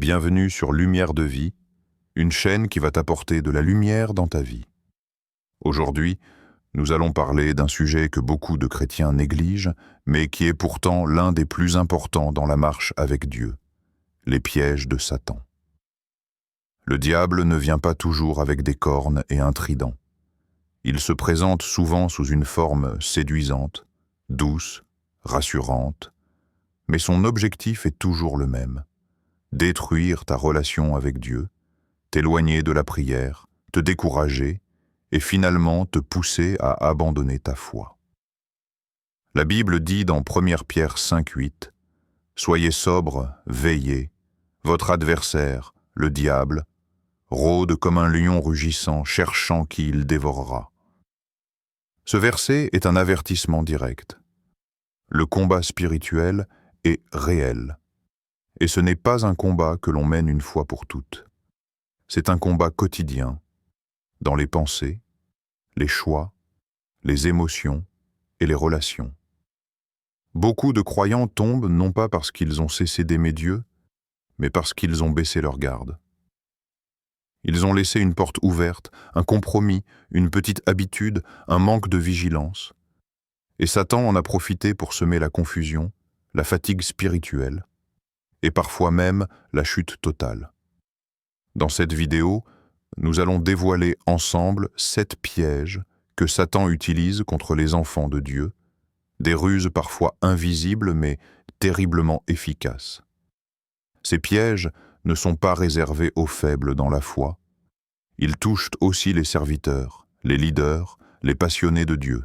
Bienvenue sur Lumière de Vie, une chaîne qui va t'apporter de la lumière dans ta vie. Aujourd'hui, nous allons parler d'un sujet que beaucoup de chrétiens négligent, mais qui est pourtant l'un des plus importants dans la marche avec Dieu, les pièges de Satan. Le diable ne vient pas toujours avec des cornes et un trident. Il se présente souvent sous une forme séduisante, douce, rassurante, mais son objectif est toujours le même: détruire ta relation avec Dieu, t'éloigner de la prière, te décourager et finalement te pousser à abandonner ta foi. La Bible dit dans 1 Pierre 5,8 « Soyez sobres, veillez, votre adversaire, le diable, rôde comme un lion rugissant, cherchant qui il dévorera. » Ce verset est un avertissement direct. Le combat spirituel est réel. Et ce n'est pas un combat que l'on mène une fois pour toutes. C'est un combat quotidien, dans les pensées, les choix, les émotions et les relations. Beaucoup de croyants tombent non pas parce qu'ils ont cessé d'aimer Dieu, mais parce qu'ils ont baissé leur garde. Ils ont laissé une porte ouverte, un compromis, une petite habitude, un manque de vigilance. Et Satan en a profité pour semer la confusion, la fatigue spirituelle, et parfois même la chute totale. Dans cette vidéo, nous allons dévoiler ensemble 7 pièges que Satan utilise contre les enfants de Dieu, des ruses parfois invisibles mais terriblement efficaces. Ces pièges ne sont pas réservés aux faibles dans la foi. Ils touchent aussi les serviteurs, les leaders, les passionnés de Dieu.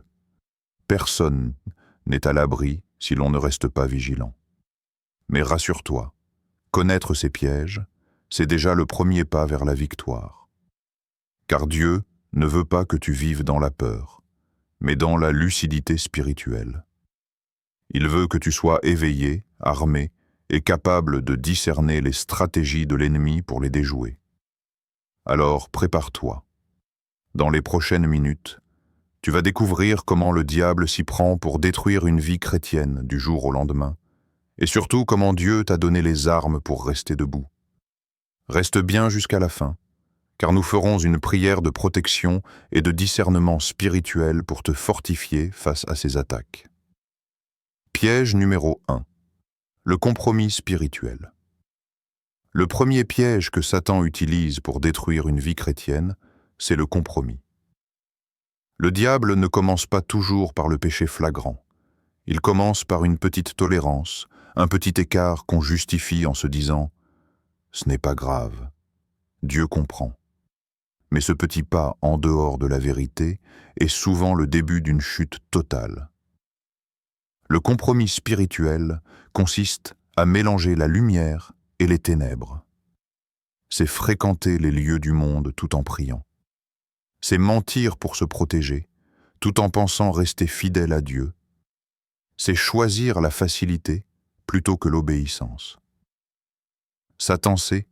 Personne n'est à l'abri si l'on ne reste pas vigilant. Mais rassure-toi, connaître ces pièges, c'est déjà le premier pas vers la victoire. Car Dieu ne veut pas que tu vives dans la peur, mais dans la lucidité spirituelle. Il veut que tu sois éveillé, armé et capable de discerner les stratégies de l'ennemi pour les déjouer. Alors prépare-toi. Dans les prochaines minutes, tu vas découvrir comment le diable s'y prend pour détruire une vie chrétienne du jour au lendemain, et surtout comment Dieu t'a donné les armes pour rester debout. Reste bien jusqu'à la fin, car nous ferons une prière de protection et de discernement spirituel pour te fortifier face à ces attaques. Piège numéro 1. Le compromis spirituel. Le premier piège que Satan utilise pour détruire une vie chrétienne, c'est le compromis. Le diable ne commence pas toujours par le péché flagrant. Il commence par une petite tolérance, un petit écart qu'on justifie en se disant « ce n'est pas grave, Dieu comprend ». Mais ce petit pas en dehors de la vérité est souvent le début d'une chute totale. Le compromis spirituel consiste à mélanger la lumière et les ténèbres. C'est fréquenter les lieux du monde tout en priant. C'est mentir pour se protéger, tout en pensant rester fidèle à Dieu. C'est choisir la facilité plutôt que l'obéissance. Satan sait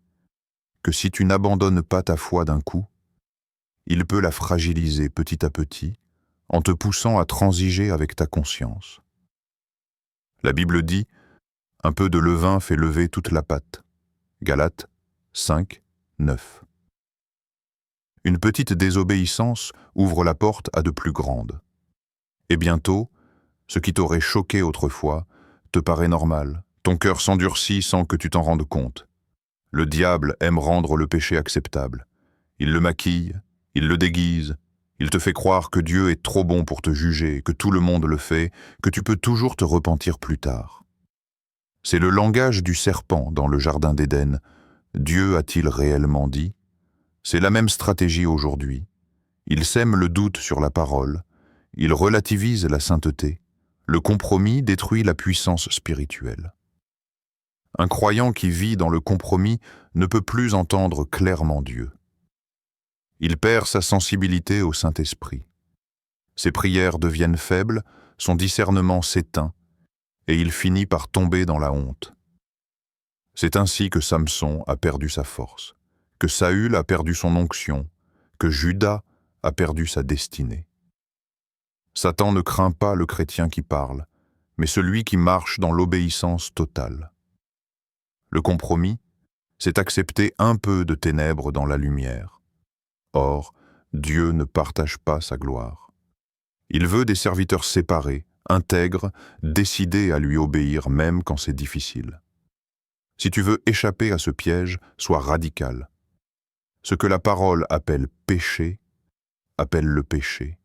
que si tu n'abandonnes pas ta foi d'un coup, il peut la fragiliser petit à petit en te poussant à transiger avec ta conscience. La Bible dit « Un peu de levain fait lever toute la pâte » Galates 5, 9. Une petite désobéissance ouvre la porte à de plus grandes. Et bientôt, ce qui t'aurait choqué autrefois te paraît normal. Ton cœur s'endurcit sans que tu t'en rendes compte. Le diable aime rendre le péché acceptable. Il le maquille, il le déguise, il te fait croire que Dieu est trop bon pour te juger, que tout le monde le fait, que tu peux toujours te repentir plus tard. C'est le langage du serpent dans le jardin d'Éden. Dieu a-t-il réellement dit? C'est la même stratégie aujourd'hui. Il sème le doute sur la parole, il relativise la sainteté. Le compromis détruit la puissance spirituelle. Un croyant qui vit dans le compromis ne peut plus entendre clairement Dieu. Il perd sa sensibilité au Saint-Esprit. Ses prières deviennent faibles, son discernement s'éteint, et il finit par tomber dans la honte. C'est ainsi que Samson a perdu sa force, que Saül a perdu son onction, que Judas a perdu sa destinée. Satan ne craint pas le chrétien qui parle, mais celui qui marche dans l'obéissance totale. Le compromis, C'est accepter un peu de ténèbres dans la lumière. Or, Dieu ne partage pas sa gloire. Il veut des serviteurs séparés, intègres, décidés à lui obéir même quand c'est difficile. Si tu veux échapper à ce piège, sois radical. Ce que la parole appelle péché, appelle le péché.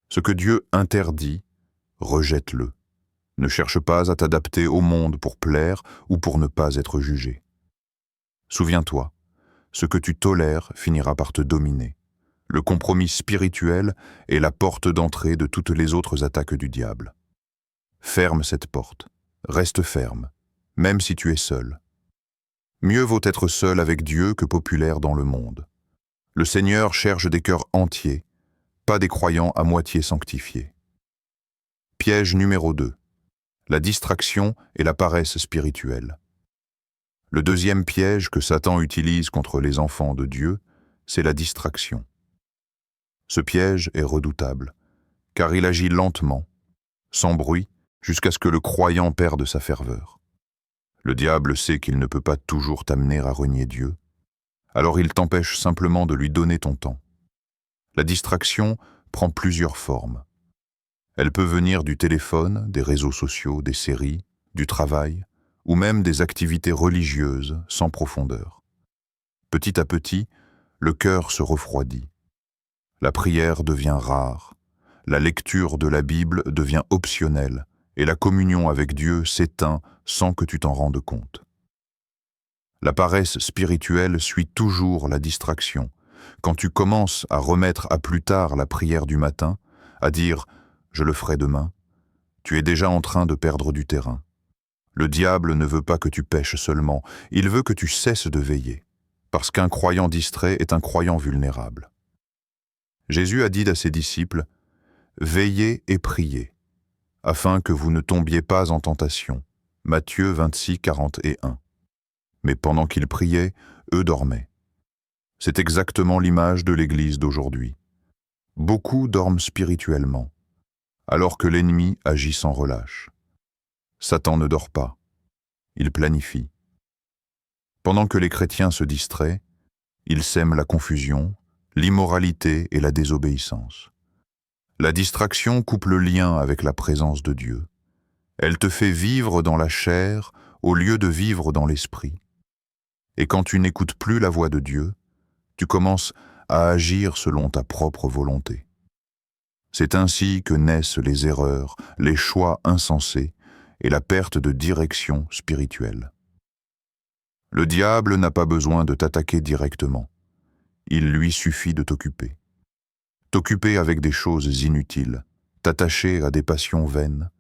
Ce que Dieu interdit, rejette-le. Ne cherche pas à t'adapter au monde pour plaire ou pour ne pas être jugé. Souviens-toi, ce que tu tolères finira par te dominer. Le compromis spirituel est la porte d'entrée de toutes les autres attaques du diable. Ferme cette porte, reste ferme, même si tu es seul. Mieux vaut être seul avec Dieu que populaire dans le monde. Le Seigneur cherche des cœurs entiers, pas des croyants à moitié sanctifiés. Piège numéro 2. La distraction et la paresse spirituelle. Le deuxième piège que Satan utilise contre les enfants de Dieu, c'est la distraction. Ce piège est redoutable, car il agit lentement, sans bruit, jusqu'à ce que le croyant perde sa ferveur. Le diable sait qu'il ne peut pas toujours t'amener à renier Dieu, alors il t'empêche simplement de lui donner ton temps. La distraction prend plusieurs formes. Elle peut venir du téléphone, des réseaux sociaux, des séries, du travail, ou même des activités religieuses sans profondeur. Petit à petit, le cœur se refroidit. La prière devient rare, la lecture de la Bible devient optionnelle et la communion avec Dieu s'éteint sans que tu t'en rendes compte. La paresse spirituelle suit toujours la distraction. Quand tu commences à remettre à plus tard la prière du matin, à dire « je le ferai demain », tu es déjà en train de perdre du terrain. Le diable ne veut pas que tu pèches seulement, il veut que tu cesses de veiller, parce qu'un croyant distrait est un croyant vulnérable. Jésus a dit à ses disciples « Veillez et priez, afin que vous ne tombiez pas en tentation. » Matthieu 26, 41. Mais pendant qu'ils priaient, eux dormaient. C'est exactement l'image de l'Église d'aujourd'hui. Beaucoup dorment spirituellement, alors que l'ennemi agit sans relâche. Satan ne dort pas, il planifie. Pendant que les chrétiens se distraient, il sème la confusion, l'immoralité et la désobéissance. La distraction coupe le lien avec la présence de Dieu. Elle te fait vivre dans la chair au lieu de vivre dans l'esprit. Et quand tu n'écoutes plus la voix de Dieu, tu commences à agir selon ta propre volonté. C'est ainsi que naissent les erreurs, les choix insensés et la perte de direction spirituelle. Le diable n'a pas besoin de t'attaquer directement. Il lui suffit de t'occuper. T'occuper avec des choses inutiles, t'attacher à des passions vaines,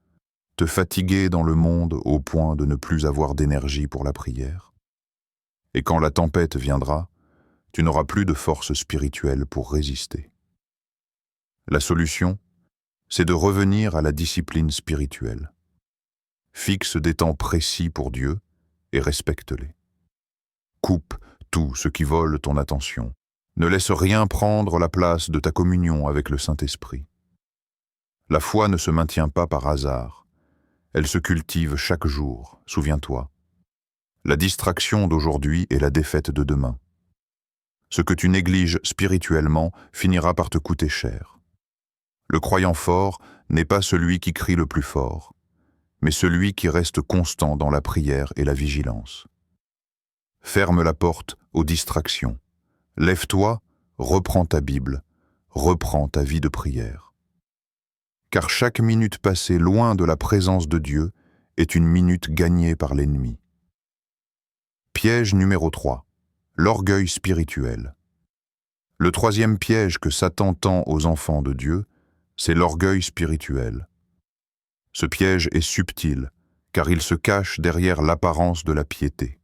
te fatiguer dans le monde au point de ne plus avoir d'énergie pour la prière. Et quand la tempête viendra, tu n'auras plus de force spirituelle pour résister. La solution, c'est de revenir à la discipline spirituelle. Fixe des temps précis pour Dieu et respecte-les. Coupe tout ce qui vole ton attention. Ne laisse rien prendre la place de ta communion avec le Saint-Esprit. La foi ne se maintient pas par hasard. Elle se cultive chaque jour, souviens-toi. La distraction d'aujourd'hui est la défaite de demain. Ce que tu négliges spirituellement finira par te coûter cher. Le croyant fort n'est pas celui qui crie le plus fort, mais celui qui reste constant dans la prière et la vigilance. Ferme la porte aux distractions. Lève-toi, reprends ta Bible, reprends ta vie de prière. Car chaque minute passée loin de la présence de Dieu est une minute gagnée par l'ennemi. Piège numéro 3. L'orgueil spirituel. Le troisième piège que Satan tend aux enfants de Dieu, c'est l'orgueil spirituel. Ce piège est subtil, car il se cache derrière l'apparence de la piété.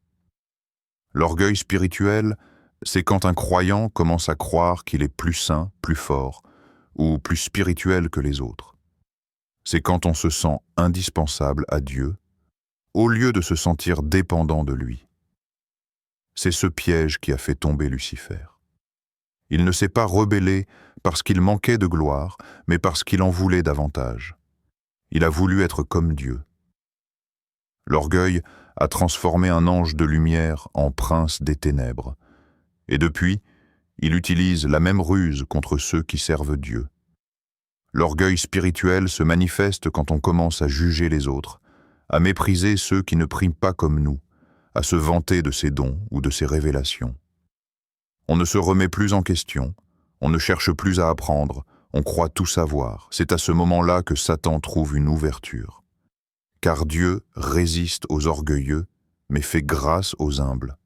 L'orgueil spirituel, c'est quand un croyant commence à croire qu'il est plus saint, plus fort, ou plus spirituel que les autres. C'est quand on se sent indispensable à Dieu, au lieu de se sentir dépendant de lui. C'est ce piège qui a fait tomber Lucifer. Il ne s'est pas rebellé parce qu'il manquait de gloire, mais parce qu'il en voulait davantage. Il a voulu être comme Dieu. L'orgueil a transformé un ange de lumière en prince des ténèbres. Et depuis, il utilise la même ruse contre ceux qui servent Dieu. L'orgueil spirituel se manifeste quand on commence à juger les autres, à mépriser ceux qui ne prient pas comme nous, à se vanter de ses dons ou de ses révélations. On ne se remet plus en question, on ne cherche plus à apprendre, on croit tout savoir. C'est à ce moment-là que Satan trouve une ouverture. Car Dieu résiste aux orgueilleux, mais fait grâce aux humbles.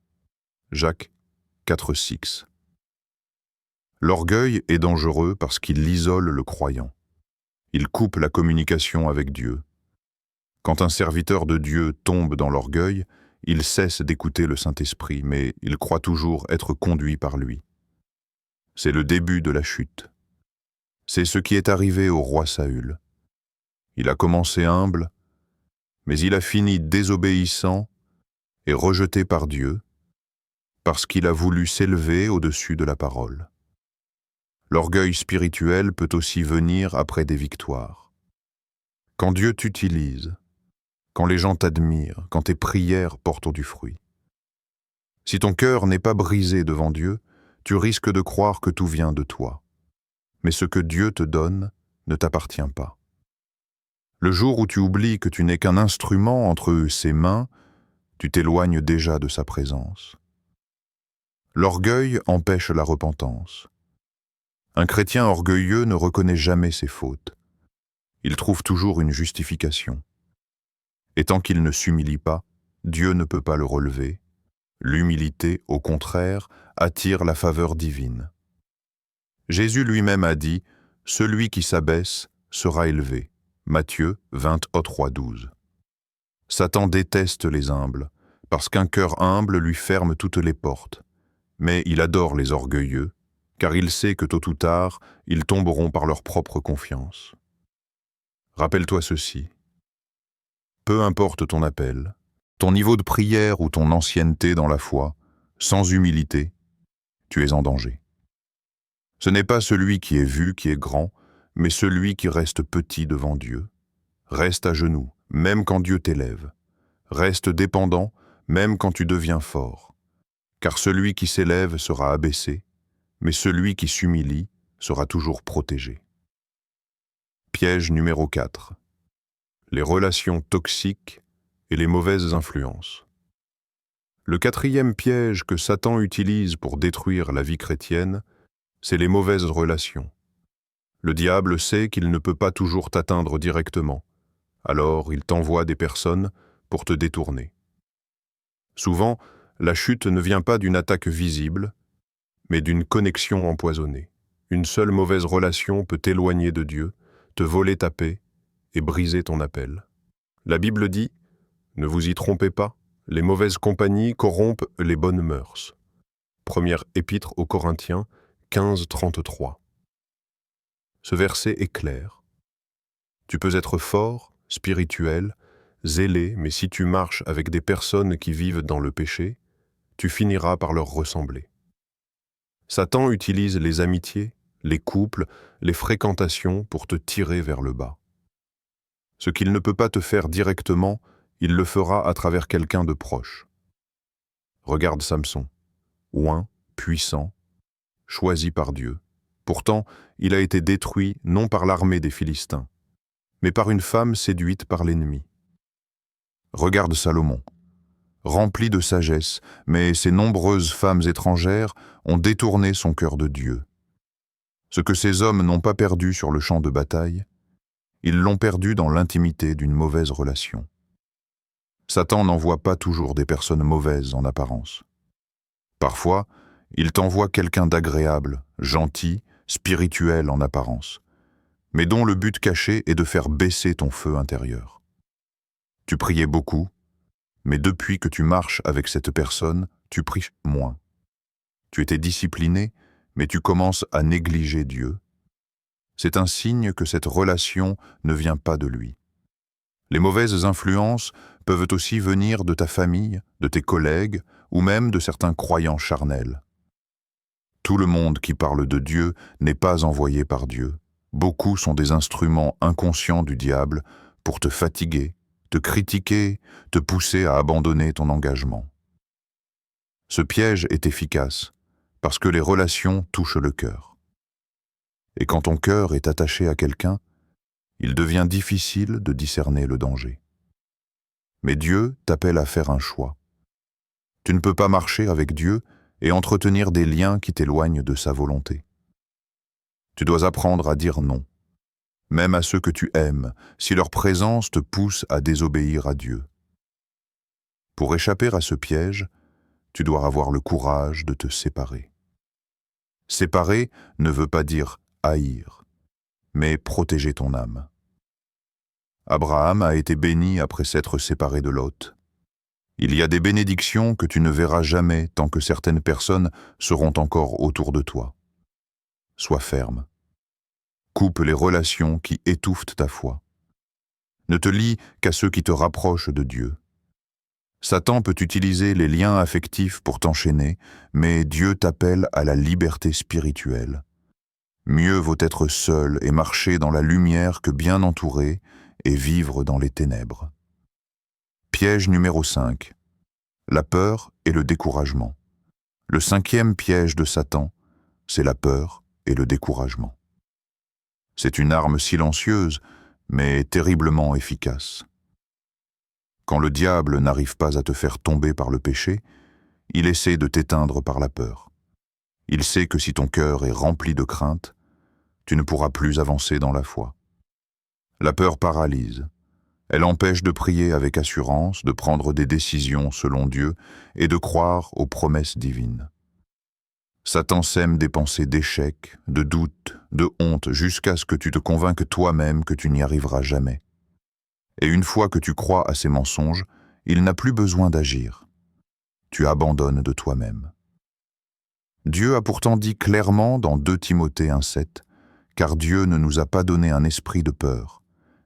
Jacques 4,6. L'orgueil est dangereux parce qu'il isole le croyant. Il coupe la communication avec Dieu. Quand un serviteur de Dieu tombe dans l'orgueil, il cesse d'écouter le Saint-Esprit, mais il croit toujours être conduit par lui. C'est le début de la chute. C'est ce qui est arrivé au roi Saül. Il a commencé humble, mais il a fini désobéissant et rejeté par Dieu, parce qu'il a voulu s'élever au-dessus de la parole. L'orgueil spirituel peut aussi venir après des victoires. Quand Dieu t'utilise, quand les gens t'admirent, quand tes prières portent du fruit. Si ton cœur n'est pas brisé devant Dieu, tu risques de croire que tout vient de toi. Mais ce que Dieu te donne ne t'appartient pas. Le jour où tu oublies que tu n'es qu'un instrument entre ses mains, tu t'éloignes déjà de sa présence. L'orgueil empêche la repentance. Un chrétien orgueilleux ne reconnaît jamais ses fautes. Il trouve toujours une justification. Et tant qu'il ne s'humilie pas, Dieu ne peut pas le relever. L'humilité, au contraire, attire la faveur divine. Jésus lui-même a dit « Celui qui s'abaisse sera élevé ». Matthieu 23,12. Satan déteste les humbles, parce qu'un cœur humble lui ferme toutes les portes. Mais il adore les orgueilleux, car il sait que tôt ou tard, ils tomberont par leur propre confiance. Rappelle-toi ceci. Peu importe ton appel, ton niveau de prière ou ton ancienneté dans la foi, sans humilité, tu es en danger. Ce n'est pas celui qui est vu qui est grand, mais celui qui reste petit devant Dieu. Reste à genoux, même quand Dieu t'élève. Reste dépendant, même quand tu deviens fort. Car celui qui s'élève sera abaissé, mais celui qui s'humilie sera toujours protégé. Piège numéro 4. Les relations toxiques et les mauvaises influences. Le quatrième piège que Satan utilise pour détruire la vie chrétienne, c'est les mauvaises relations. Le diable sait qu'il ne peut pas toujours t'atteindre directement, alors il t'envoie des personnes pour te détourner. Souvent, la chute ne vient pas d'une attaque visible, mais d'une connexion empoisonnée. Une seule mauvaise relation peut t'éloigner de Dieu, te voler ta paix et briser ton appel. La Bible dit « Ne vous y trompez pas, les mauvaises compagnies corrompent les bonnes mœurs ». Première épître aux Corinthiens 15:33. Ce verset est clair. Tu peux être fort, spirituel, zélé, mais si tu marches avec des personnes qui vivent dans le péché, tu finiras par leur ressembler. Satan utilise les amitiés, les couples, les fréquentations pour te tirer vers le bas. Ce qu'il ne peut pas te faire directement, il le fera à travers quelqu'un de proche. Regarde Samson, oint, puissant, choisi par Dieu. Pourtant, il a été détruit non par l'armée des Philistins, mais par une femme séduite par l'ennemi. Regarde Salomon, rempli de sagesse, mais ces nombreuses femmes étrangères ont détourné son cœur de Dieu. Ce que ces hommes n'ont pas perdu sur le champ de bataille, ils l'ont perdu dans l'intimité d'une mauvaise relation. Satan n'envoie pas toujours des personnes mauvaises en apparence. Parfois, il t'envoie quelqu'un d'agréable, gentil, spirituel en apparence, mais dont le but caché est de faire baisser ton feu intérieur. Tu priais beaucoup, mais depuis que tu marches avec cette personne, tu pries moins. Tu étais discipliné, mais tu commences à négliger Dieu. C'est un signe que cette relation ne vient pas de lui. Les mauvaises influences peuvent aussi venir de ta famille, de tes collègues ou même de certains croyants charnels. Tout le monde qui parle de Dieu n'est pas envoyé par Dieu. Beaucoup sont des instruments inconscients du diable pour te fatiguer, te critiquer, te pousser à abandonner ton engagement. Ce piège est efficace parce que les relations touchent le cœur. Et quand ton cœur est attaché à quelqu'un, il devient difficile de discerner le danger. Mais Dieu t'appelle à faire un choix. Tu ne peux pas marcher avec Dieu et entretenir des liens qui t'éloignent de sa volonté. Tu dois apprendre à dire non, même à ceux que tu aimes, si leur présence te pousse à désobéir à Dieu. Pour échapper à ce piège, tu dois avoir le courage de te séparer. Séparer ne veut pas dire haïr, mais protéger ton âme. Abraham a été béni après s'être séparé de Lot. Il y a des bénédictions que tu ne verras jamais tant que certaines personnes seront encore autour de toi. Sois ferme. Coupe les relations qui étouffent ta foi. Ne te lie qu'à ceux qui te rapprochent de Dieu. Satan peut utiliser les liens affectifs pour t'enchaîner, mais Dieu t'appelle à la liberté spirituelle. Mieux vaut être seul et marcher dans la lumière que bien entouré et vivre dans les ténèbres. Piège numéro 5. La peur et le découragement. Le 5e piège de Satan, c'est la peur et le découragement. C'est une arme silencieuse, mais terriblement efficace. Quand le diable n'arrive pas à te faire tomber par le péché, il essaie de t'éteindre par la peur. Il sait que si ton cœur est rempli de crainte, tu ne pourras plus avancer dans la foi. La peur paralyse. Elle empêche de prier avec assurance, de prendre des décisions selon Dieu et de croire aux promesses divines. Satan sème des pensées d'échec, de doute, de honte, jusqu'à ce que tu te convainques toi-même que tu n'y arriveras jamais. Et une fois que tu crois à ces mensonges, il n'a plus besoin d'agir. Tu abandonnes de toi-même. Dieu a pourtant dit clairement dans 2 Timothée 1,7 « Car Dieu ne nous a pas donné un esprit de peur,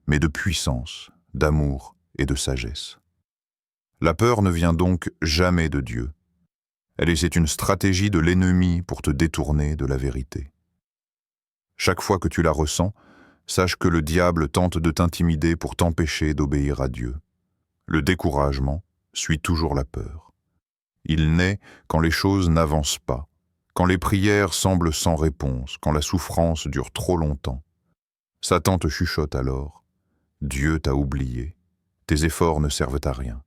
mais de puissance, d'amour et de sagesse. » La peur ne vient donc jamais de Dieu. C'est une stratégie de l'ennemi pour te détourner de la vérité. Chaque fois que tu la ressens, sache que le diable tente de t'intimider pour t'empêcher d'obéir à Dieu. Le découragement suit toujours la peur. Il naît quand les choses n'avancent pas, quand les prières semblent sans réponse, quand la souffrance dure trop longtemps. Satan te chuchote alors. Dieu t'a oublié. Tes efforts ne servent à rien.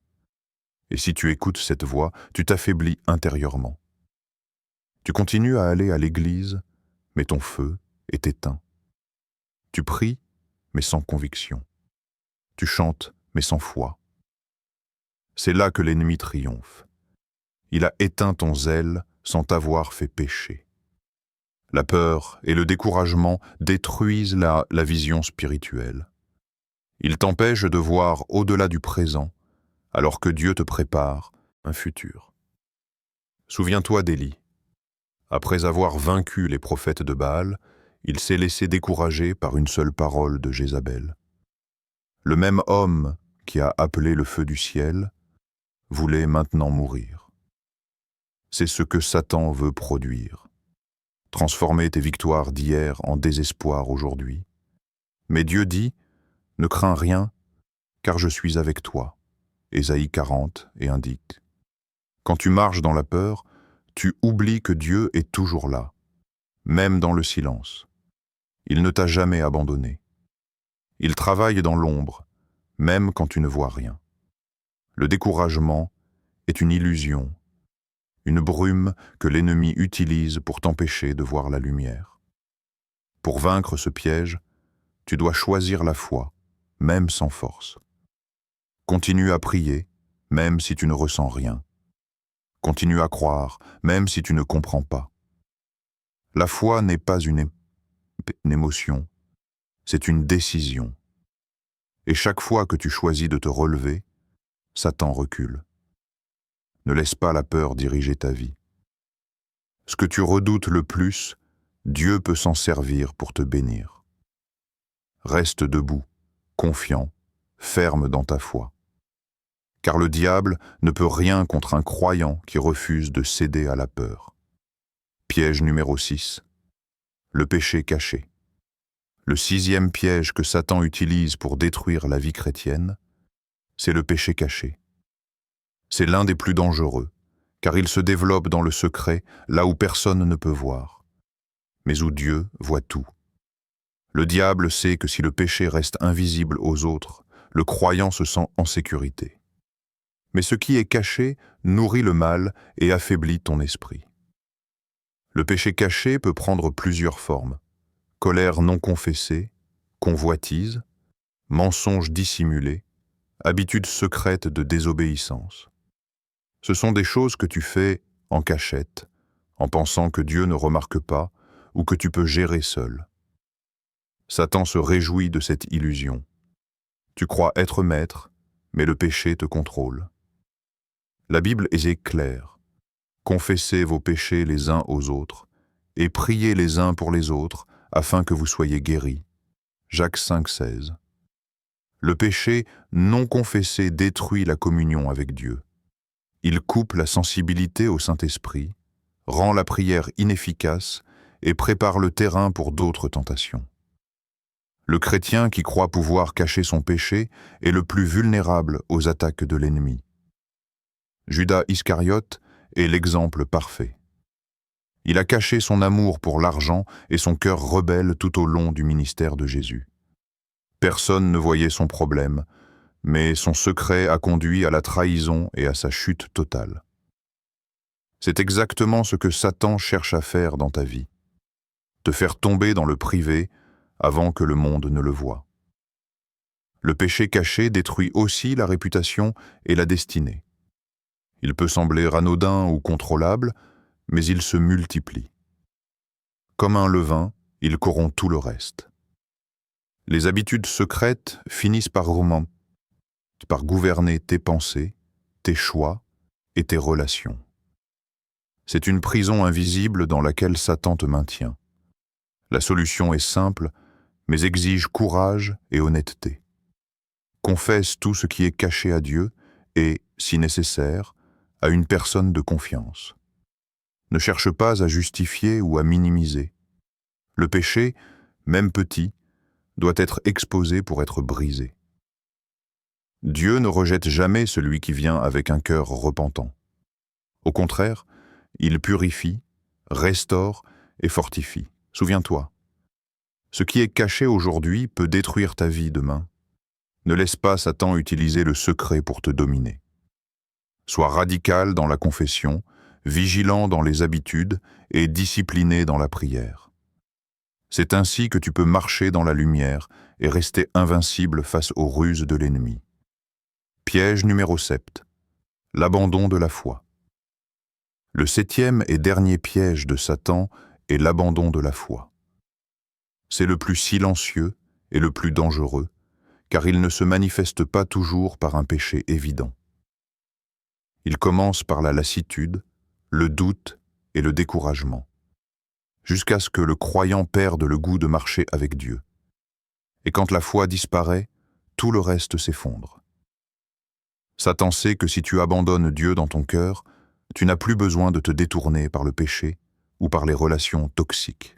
Et si tu écoutes cette voix, tu t'affaiblis intérieurement. Tu continues à aller à l'église, mais ton feu est éteint. Tu pries, mais sans conviction. Tu chantes, mais sans foi. C'est là que l'ennemi triomphe. Il a éteint ton zèle sans t'avoir fait pécher. La peur et le découragement détruisent la vision spirituelle. Ils t'empêchent de voir au-delà du présent, alors que Dieu te prépare un futur. Souviens-toi d'Élie. Après avoir vaincu les prophètes de Baal, il s'est laissé décourager par une seule parole de Jézabel. Le même homme qui a appelé le feu du ciel voulait maintenant mourir. C'est ce que Satan veut produire. Transformer tes victoires d'hier en désespoir aujourd'hui. Mais Dieu dit, « Ne crains rien, car je suis avec toi. » Ésaïe 40 et indique. Quand tu marches dans la peur, tu oublies que Dieu est toujours là, même dans le silence. Il ne t'a jamais abandonné. Il travaille dans l'ombre, même quand tu ne vois rien. Le découragement est une illusion, une brume que l'ennemi utilise pour t'empêcher de voir la lumière. Pour vaincre ce piège, tu dois choisir la foi, même sans force. Continue à prier, même si tu ne ressens rien. Continue à croire, même si tu ne comprends pas. La foi n'est pas une émotion, c'est une décision. Et chaque fois que tu choisis de te relever, Satan recule. Ne laisse pas la peur diriger ta vie. Ce que tu redoutes le plus, Dieu peut s'en servir pour te bénir. Reste debout, confiant, ferme dans ta foi. Car le diable ne peut rien contre un croyant qui refuse de céder à la peur. Piège numéro 6. Le péché caché. Le 6e piège que Satan utilise pour détruire la vie chrétienne, c'est le péché caché. C'est l'un des plus dangereux, car il se développe dans le secret, là où personne ne peut voir, mais où Dieu voit tout. Le diable sait que si le péché reste invisible aux autres, le croyant se sent en sécurité. Mais ce qui est caché nourrit le mal et affaiblit ton esprit. Le péché caché peut prendre plusieurs formes: colère non confessée, convoitise, mensonge dissimulé, habitude secrète de désobéissance. Ce sont des choses que tu fais en cachette, en pensant que Dieu ne remarque pas ou que tu peux gérer seul. Satan se réjouit de cette illusion. Tu crois être maître, mais le péché te contrôle. La Bible est claire. Confessez vos péchés les uns aux autres et priez les uns pour les autres afin que vous soyez guéris. Jacques 5,16. Le péché non confessé détruit la communion avec Dieu. Il coupe la sensibilité au Saint-Esprit, rend la prière inefficace et prépare le terrain pour d'autres tentations. Le chrétien qui croit pouvoir cacher son péché est le plus vulnérable aux attaques de l'ennemi. Judas Iscariote est l'exemple parfait. Il a caché son amour pour l'argent et son cœur rebelle tout au long du ministère de Jésus. Personne ne voyait son problème, mais son secret a conduit à la trahison et à sa chute totale. C'est exactement ce que Satan cherche à faire dans ta vie: te faire tomber dans le privé avant que le monde ne le voie. Le péché caché détruit aussi la réputation et la destinée. Il peut sembler anodin ou contrôlable, mais il se multiplie. Comme un levain, il corrompt tout le reste. Les habitudes secrètes finissent par gouverner tes pensées, tes choix et tes relations. C'est une prison invisible dans laquelle Satan te maintient. La solution est simple, mais exige courage et honnêteté. Confesse tout ce qui est caché à Dieu et, si nécessaire, à une personne de confiance. Ne cherche pas à justifier ou à minimiser. Le péché, même petit, doit être exposé pour être brisé. Dieu ne rejette jamais celui qui vient avec un cœur repentant. Au contraire, il purifie, restaure et fortifie. Souviens-toi, ce qui est caché aujourd'hui peut détruire ta vie demain. Ne laisse pas Satan utiliser le secret pour te dominer. Sois radical dans la confession, vigilant dans les habitudes et discipliné dans la prière. C'est ainsi que tu peux marcher dans la lumière et rester invincible face aux ruses de l'ennemi. Piège numéro 7. L'abandon de la foi. Le 7e et dernier piège de Satan est l'abandon de la foi. C'est le plus silencieux et le plus dangereux, car il ne se manifeste pas toujours par un péché évident. Il commence par la lassitude, le doute et le découragement, jusqu'à ce que le croyant perde le goût de marcher avec Dieu. Et quand la foi disparaît, tout le reste s'effondre. Satan sait que si tu abandonnes Dieu dans ton cœur, tu n'as plus besoin de te détourner par le péché ou par les relations toxiques.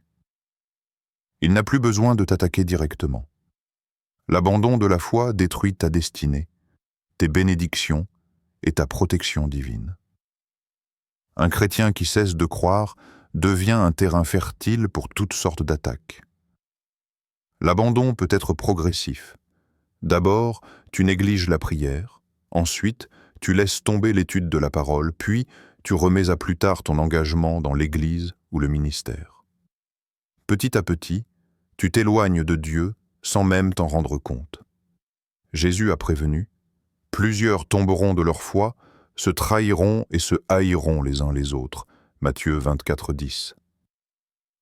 Il n'a plus besoin de t'attaquer directement. L'abandon de la foi détruit ta destinée, tes bénédictions et ta protection divine. Un chrétien qui cesse de croire devient un terrain fertile pour toutes sortes d'attaques. L'abandon peut être progressif. D'abord, tu négliges la prière, ensuite, tu laisses tomber l'étude de la parole, puis tu remets à plus tard ton engagement dans l'Église ou le ministère. Petit à petit, tu t'éloignes de Dieu sans même t'en rendre compte. Jésus a prévenu: plusieurs tomberont de leur foi, se trahiront et se haïront les uns les autres. Matthieu 24,10.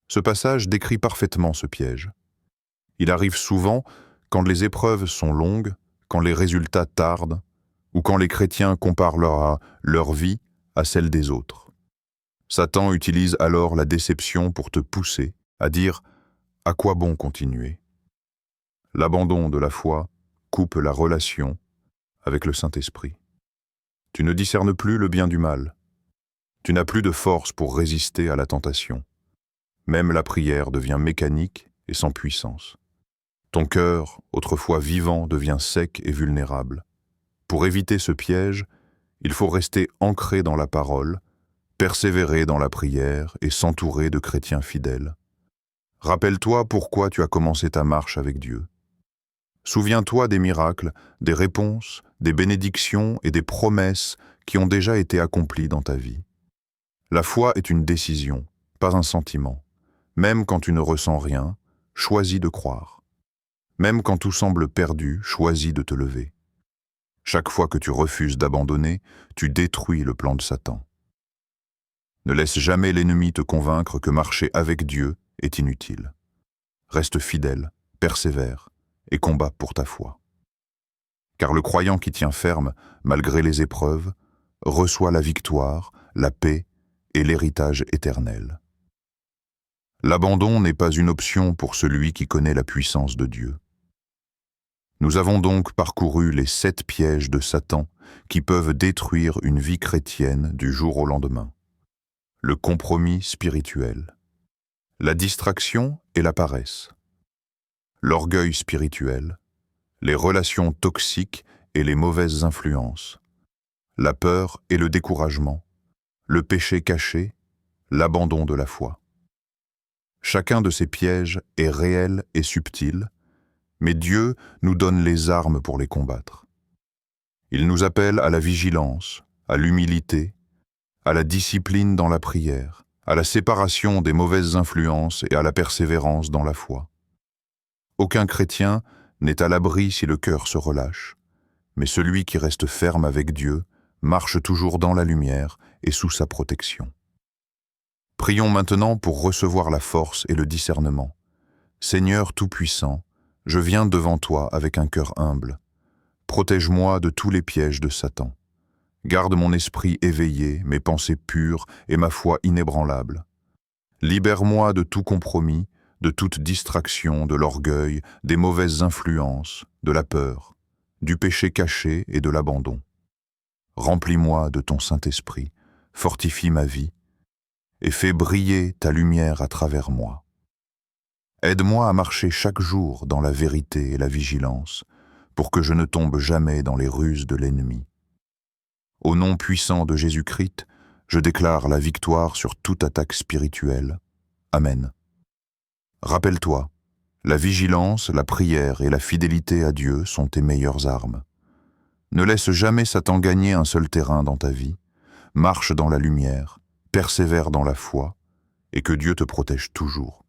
Ce passage décrit parfaitement ce piège. Il arrive souvent quand les épreuves sont longues, quand les résultats tardent, ou quand les chrétiens comparent leur vie à celle des autres. Satan utilise alors la déception pour te pousser à dire « à quoi bon continuer ?» L'abandon de la foi coupe la relation avec le Saint-Esprit. Tu ne discernes plus le bien du mal. Tu n'as plus de force pour résister à la tentation. Même la prière devient mécanique et sans puissance. Ton cœur, autrefois vivant, devient sec et vulnérable. Pour éviter ce piège, il faut rester ancré dans la parole, persévérer dans la prière et s'entourer de chrétiens fidèles. Rappelle-toi pourquoi tu as commencé ta marche avec Dieu. Souviens-toi des miracles, des réponses, des bénédictions et des promesses qui ont déjà été accomplies dans ta vie. La foi est une décision, pas un sentiment. Même quand tu ne ressens rien, choisis de croire. Même quand tout semble perdu, choisis de te lever. Chaque fois que tu refuses d'abandonner, tu détruis le plan de Satan. Ne laisse jamais l'ennemi te convaincre que marcher avec Dieu est inutile. Reste fidèle, persévère et combat pour ta foi. Car le croyant qui tient ferme, malgré les épreuves, reçoit la victoire, la paix et l'héritage éternel. L'abandon n'est pas une option pour celui qui connaît la puissance de Dieu. Nous avons donc parcouru les 7 pièges de Satan qui peuvent détruire une vie chrétienne du jour au lendemain. Le compromis spirituel, la distraction et la paresse, l'orgueil spirituel, les relations toxiques et les mauvaises influences, la peur et le découragement, le péché caché, l'abandon de la foi. Chacun de ces pièges est réel et subtil, mais Dieu nous donne les armes pour les combattre. Il nous appelle à la vigilance, à l'humilité, à la discipline dans la prière, à la séparation des mauvaises influences et à la persévérance dans la foi. Aucun chrétien n'est à l'abri si le cœur se relâche, mais celui qui reste ferme avec Dieu marche toujours dans la lumière et sous sa protection. Prions maintenant pour recevoir la force et le discernement. Seigneur Tout-Puissant, je viens devant toi avec un cœur humble. Protège-moi de tous les pièges de Satan. Garde mon esprit éveillé, mes pensées pures et ma foi inébranlable. Libère-moi de tout compromis, de toute distraction, de l'orgueil, des mauvaises influences, de la peur, du péché caché et de l'abandon. Remplis-moi de ton Saint-Esprit, fortifie ma vie et fais briller ta lumière à travers moi. Aide-moi à marcher chaque jour dans la vérité et la vigilance, pour que je ne tombe jamais dans les ruses de l'ennemi. Au nom puissant de Jésus-Christ, je déclare la victoire sur toute attaque spirituelle. Amen. Rappelle-toi, la vigilance, la prière et la fidélité à Dieu sont tes meilleures armes. Ne laisse jamais Satan gagner un seul terrain dans ta vie. Marche dans la lumière, persévère dans la foi, et que Dieu te protège toujours.